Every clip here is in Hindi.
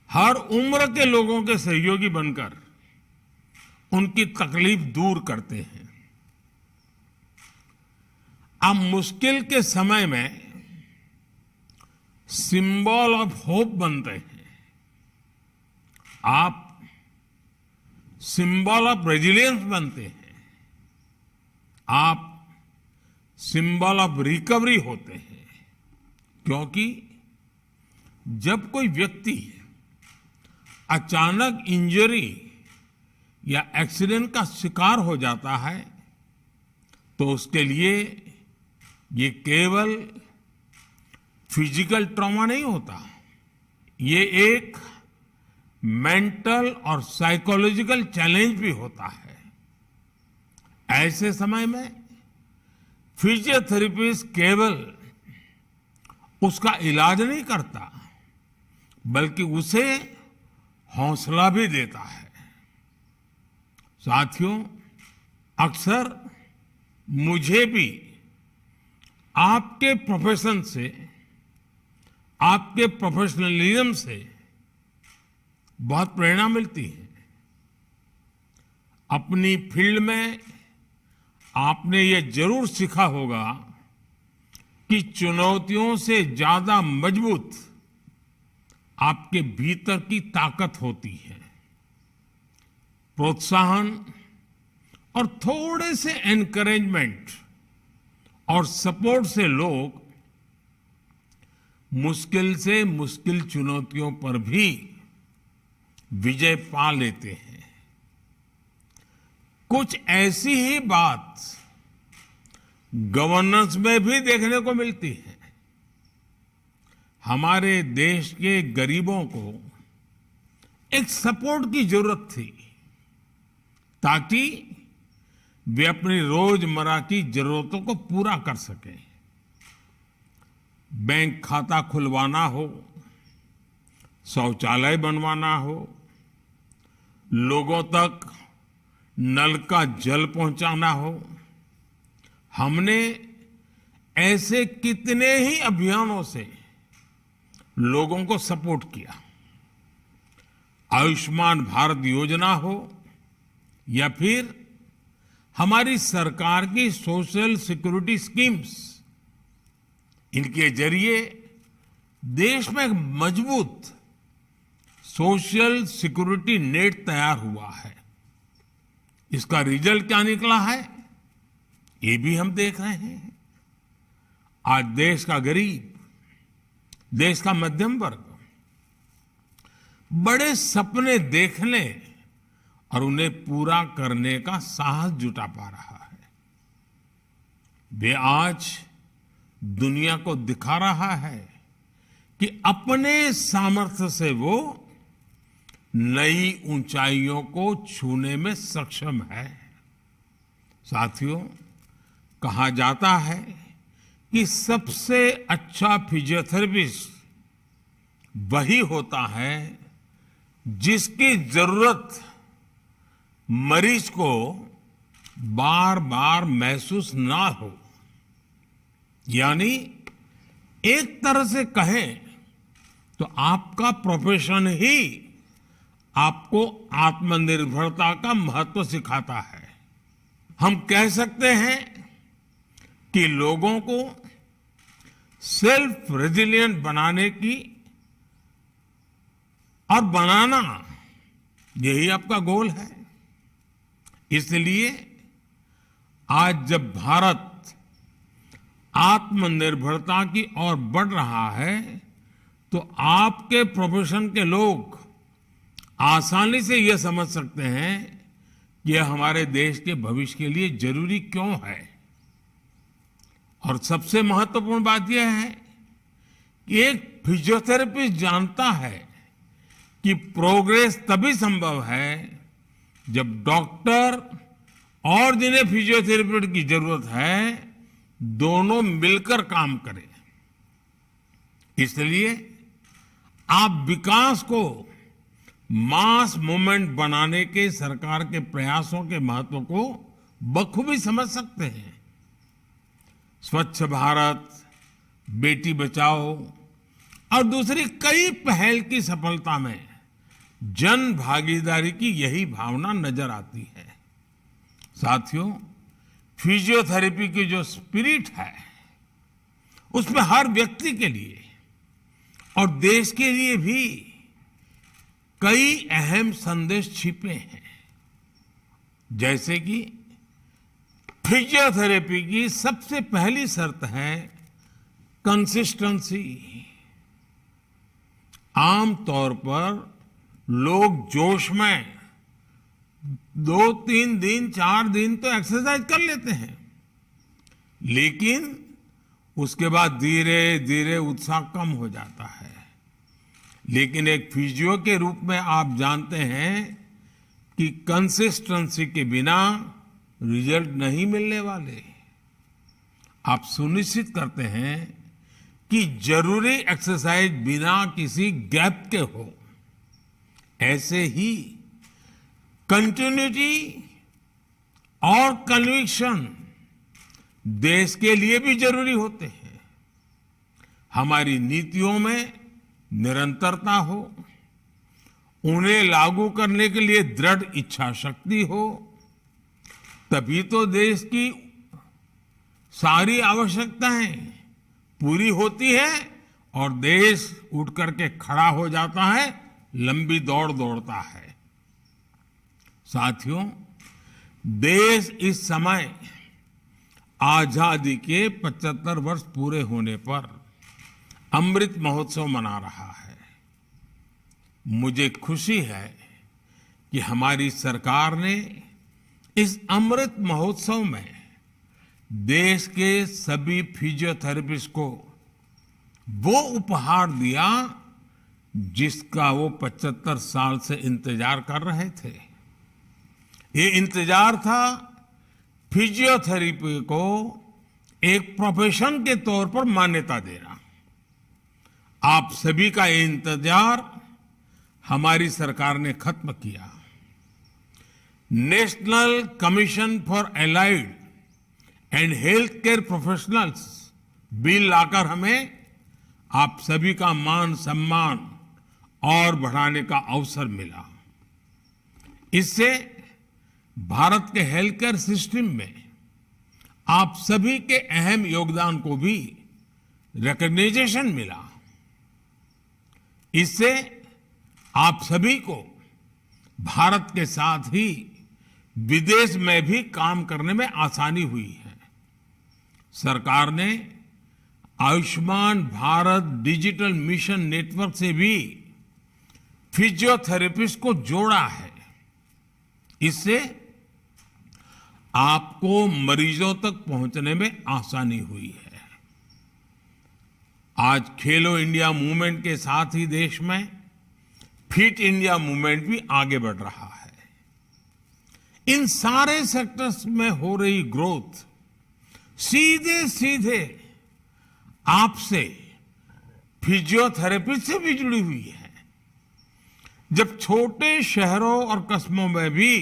हर उम्र के लोगों के सहयोगी बनकर उनकी तकलीफ दूर करते हैं। आप मुश्किल के समय में सिंबल ऑफ होप बनते हैं। आप सिंबल ऑफ रेजिलियंस बनते हैं। आप सिंबल ऑफ रिकवरी होते हैं। क्योंकि जब कोई व्यक्ति अचानक इंजरी या एक्सीडेंट का शिकार हो जाता है तो उसके लिए ये केवल फिजिकल ट्रॉमा नहीं होता, ये एक मेंटल और साइकोलॉजिकल चैलेंज भी होता है। ऐसे समय में फिजियोथेरेपिस्ट केवल उसका इलाज नहीं करता बल्कि उसे हौसला भी देता है। साथियों, अक्सर मुझे भी आपके प्रोफेशन से, आपके प्रोफेशनलिज्म से बहुत प्रेरणा मिलती है। अपनी फील्ड में आपने ये जरूर सीखा होगा कि चुनौतियों से ज्यादा मजबूत आपके भीतर की ताकत होती है। प्रोत्साहन और थोड़े से एनकरेजमेंट और सपोर्ट से लोग मुश्किल से मुश्किल चुनौतियों पर भी विजय पा लेते हैं। कुछ ऐसी ही बात गवर्नेंस में भी देखने को मिलती है। हमारे देश के गरीबों को एक सपोर्ट की जरूरत थी ताकि वे अपनी रोजमर्रा की जरूरतों को पूरा कर सकें। बैंक खाता खुलवाना हो, शौचालय बनवाना हो, लोगों तक नल का जल पहुंचाना हो, हमने ऐसे कितने ही अभियानों से लोगों को सपोर्ट किया। आयुष्मान भारत योजना हो या फिर हमारी सरकार की सोशल सिक्योरिटी स्कीम्स, इनके जरिए देश में एक मजबूत सोशल सिक्योरिटी नेट तैयार हुआ है। इसका रिजल्ट क्या निकला है ये भी हम देख रहे हैं। आज देश का गरीब, देश का मध्यम वर्ग बड़े सपने देखने और उन्हें पूरा करने का साहस जुटा पा रहा है। वे आज दुनिया को दिखा रहा है कि अपने सामर्थ्य से वो नई ऊंचाइयों को छूने में सक्षम है। साथियों, कहा जाता है कि सबसे अच्छा फिजियोथेरेपिस्ट वही होता है जिसकी जरूरत मरीज को बार बार महसूस ना हो। यानी एक तरह से कहें तो आपका प्रोफेशन ही आपको आत्मनिर्भरता का महत्व सिखाता है। हम कह सकते हैं कि लोगों को सेल्फ रेजिलिएंट बनाने की और बनाना यही आपका गोल है। इसलिए आज जब भारत आत्मनिर्भरता की ओर बढ़ रहा है तो आपके प्रोफेशन के लोग आसानी से यह समझ सकते हैं कि यह हमारे देश के भविष्य के लिए जरूरी क्यों है। और सबसे महत्वपूर्ण बात यह है कि एक फिजियोथेरेपिस्ट जानता है कि प्रोग्रेस तभी संभव है जब डॉक्टर और जिन्हें फिजियोथेरेपी की जरूरत है दोनों मिलकर काम करें। इसलिए आप विकास को मास मूवमेंट बनाने के सरकार के प्रयासों के महत्व को बखूबी समझ सकते हैं। स्वच्छ भारत, बेटी बचाओ और दूसरी कई पहल की सफलता में जन भागीदारी की यही भावना नजर आती है। साथियों, फिजियोथेरेपी की जो स्पिरिट है, उसमें हर व्यक्ति के लिए और देश के लिए भी कई अहम संदेश छिपे हैं। जैसे कि फिजियोथेरेपी की सबसे पहली शर्त है कंसिस्टेंसी। आमतौर पर लोग जोश में 2-3 दिन 4 दिन तो एक्सरसाइज कर लेते हैं, लेकिन उसके बाद धीरे धीरे उत्साह कम हो जाता है। लेकिन एक फिजियो के रूप में आप जानते हैं कि कंसिस्टेंसी के बिना रिजल्ट नहीं मिलने वाले। आप सुनिश्चित करते हैं कि जरूरी एक्सरसाइज बिना किसी गैप के हो। ऐसे ही कंटिन्यूटी और कन्विक्शन देश के लिए भी जरूरी होते हैं। हमारी नीतियों में निरंतरता हो, उन्हें लागू करने के लिए दृढ़ इच्छा शक्ति हो, तभी तो देश की सारी आवश्यकताएं पूरी होती है और देश उठ करके खड़ा हो जाता है, लंबी दौड़ दौड़ता है। साथियों, देश इस समय आजादी के 75 वर्ष पूरे होने पर अमृत महोत्सव मना रहा है। मुझे खुशी है कि हमारी सरकार ने इस अमृत महोत्सव में देश के सभी फिजियोथेरेपिस्ट को वो उपहार दिया जिसका वो 75 साल से इंतजार कर रहे थे। ये इंतजार था फिजियोथेरेपी को एक प्रोफेशन के तौर पर मान्यता देना। आप सभी का ये इंतजार हमारी सरकार ने खत्म किया। National commission for allied and health care professionals bill लाकर हमें आप सभी का मान सम्मान और बढ़ाने का अवसर मिला। इससे भारत के हेल्थ केयर सिस्टम में आप सभी के अहम योगदान को भी रिकॉग्निशन मिला। इससे आप सभी को भारत के साथ ही विदेश में भी काम करने में आसानी हुई है। सरकार ने Ayushman Bharat digital mission network से भी फिजियोथेरेपिस्ट को जोड़ा है। इससे आपको मरीजों तक पहुंचने में आसानी हुई है। आज खेलो इंडिया मूवमेंट के साथ ही देश में फिट इंडिया मूवमेंट भी आगे बढ़ रहा है। इन सारे सेक्टर्स में हो रही ग्रोथ सीधे सीधे आपसे फिजियोथेरेपी से भी जुड़ी हुई है। जब छोटे शहरों और कस्बों में भी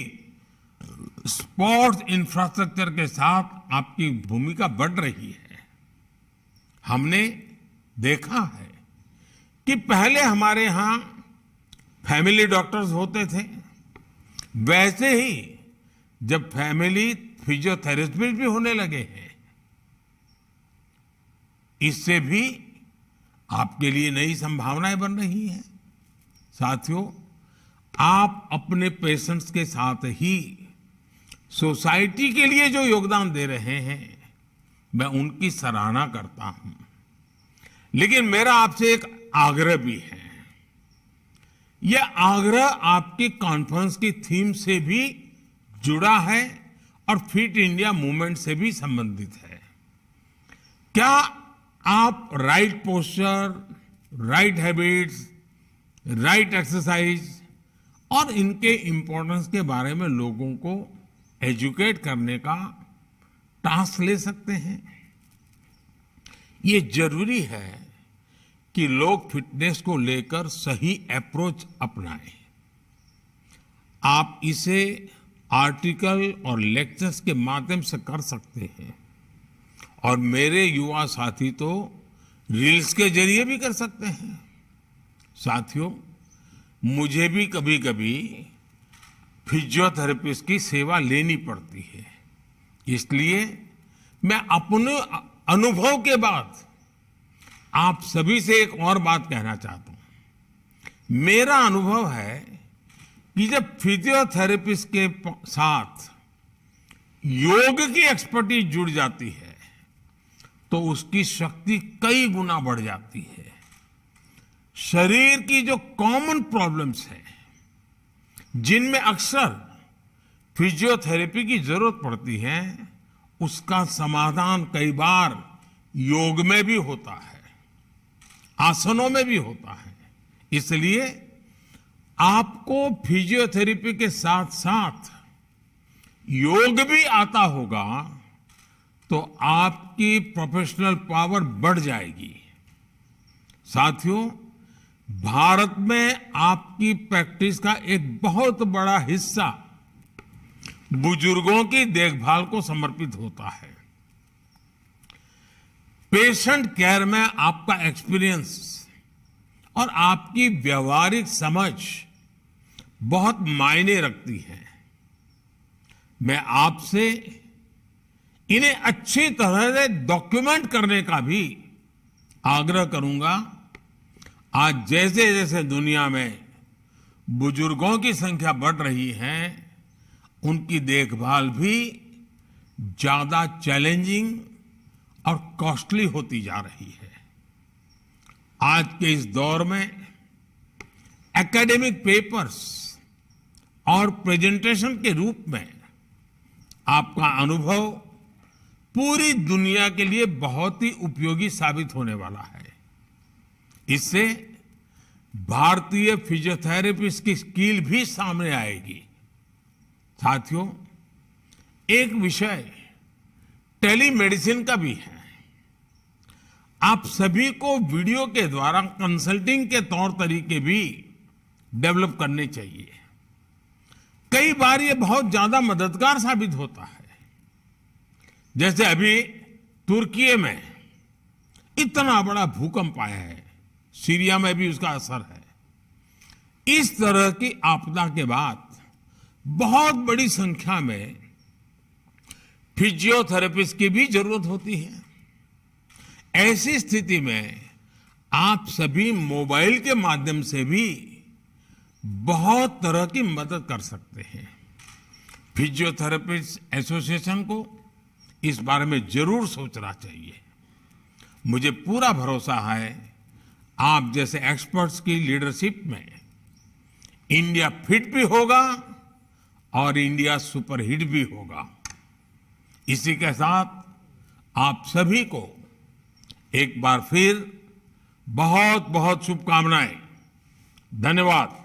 स्पोर्ट्स इंफ्रास्ट्रक्चर के साथ आपकी भूमिका बढ़ रही है, हमने देखा है कि पहले हमारे यहां फैमिली डॉक्टर्स होते थे, वैसे ही जब फैमिली फिजियोथेरेपिस्ट भी होने लगे हैं। इससे भी आपके लिए नई संभावनाएं बन रही हैं। साथियों, आप अपने पेशेंट्स के साथ ही सोसाइटी के लिए जो योगदान दे रहे हैं, मैं उनकी सराहना करता हूं। लेकिन मेरा आपसे एक आग्रह भी है। यह आग्रह आपकी कॉन्फ्रेंस की थीम से भी जुड़ा है और फिट इंडिया मूवमेंट से भी संबंधित है। क्या आप right posture, right habits, right exercise और इनके इंपॉर्टेंस के बारे में लोगों को एजुकेट करने का टास्क ले सकते हैं? ये जरूरी है कि लोग फिटनेस को लेकर सही अप्रोच अपनाएं। आप इसे आर्टिकल और लेक्चर्स के माध्यम से कर सकते हैं और मेरे युवा साथी तो रील्स के जरिए भी कर सकते हैं। साथियों, मुझे भी कभी कभी फिजियोथेरेपिस्ट की सेवा लेनी पड़ती है। इसलिए मैं अपने अनुभव के बाद आप सभी से एक और बात कहना चाहता हूं। मेरा अनुभव है कि जब फिजियोथेरेपिस्ट के साथ योग की एक्सपर्टीज जुड़ जाती है तो उसकी शक्ति कई गुना बढ़ जाती है। शरीर की जो कॉमन प्रॉब्लम्स हैं, जिनमें अक्सर फिजियोथेरेपी की जरूरत पड़ती है, उसका समाधान कई बार योग में भी होता है, आसनों में भी होता है। इसलिए आपको फिजियोथेरेपी के साथ साथ योग भी आता होगा तो आपकी प्रोफेशनल पावर बढ़ जाएगी। साथियों, भारत में आपकी प्रैक्टिस का एक बहुत बड़ा हिस्सा बुजुर्गों की देखभाल को समर्पित होता है। पेशेंट केयर में आपका एक्सपीरियंस और आपकी व्यवहारिक समझ बहुत मायने रखती है। मैं आपसे इन्हें अच्छी तरह से डॉक्यूमेंट करने का भी आग्रह करूंगा। आज जैसे जैसे दुनिया में बुजुर्गों की संख्या बढ़ रही है, उनकी देखभाल भी ज्यादा चैलेंजिंग और कॉस्टली होती जा रही है। आज के इस दौर में एकेडमिक पेपर्स और प्रेजेंटेशन के रूप में आपका अनुभव पूरी दुनिया के लिए बहुत ही उपयोगी साबित होने वाला है। इससे भारतीय फिजियोथेरेपिस्ट की स्किल भी सामने आएगी। साथियों, एक विषय टेलीमेडिसिन का भी है। आप सभी को वीडियो के द्वारा कंसल्टिंग के तौर तरीके भी डेवलप करने चाहिए। कई बार ये बहुत ज्यादा मददगार साबित होता है। जैसे अभी तुर्की में इतना बड़ा भूकंप आया है, सीरिया में भी उसका असर है। इस तरह की आपदा के बाद बहुत बड़ी संख्या में फिजियोथेरेपिस्ट की भी जरूरत होती है। ऐसी स्थिति में आप सभी मोबाइल के माध्यम से भी बहुत तरह की मदद कर सकते हैं। फिजियोथेरेपिस्ट एसोसिएशन को इस बारे में जरूर सोचना चाहिए। मुझे पूरा भरोसा है आप जैसे एक्सपर्ट्स की लीडरशिप में इंडिया फिट भी होगा और इंडिया सुपरहिट भी होगा। इसी के साथ आप सभी को एक बार फिर बहुत बहुत शुभकामनाएं। धन्यवाद।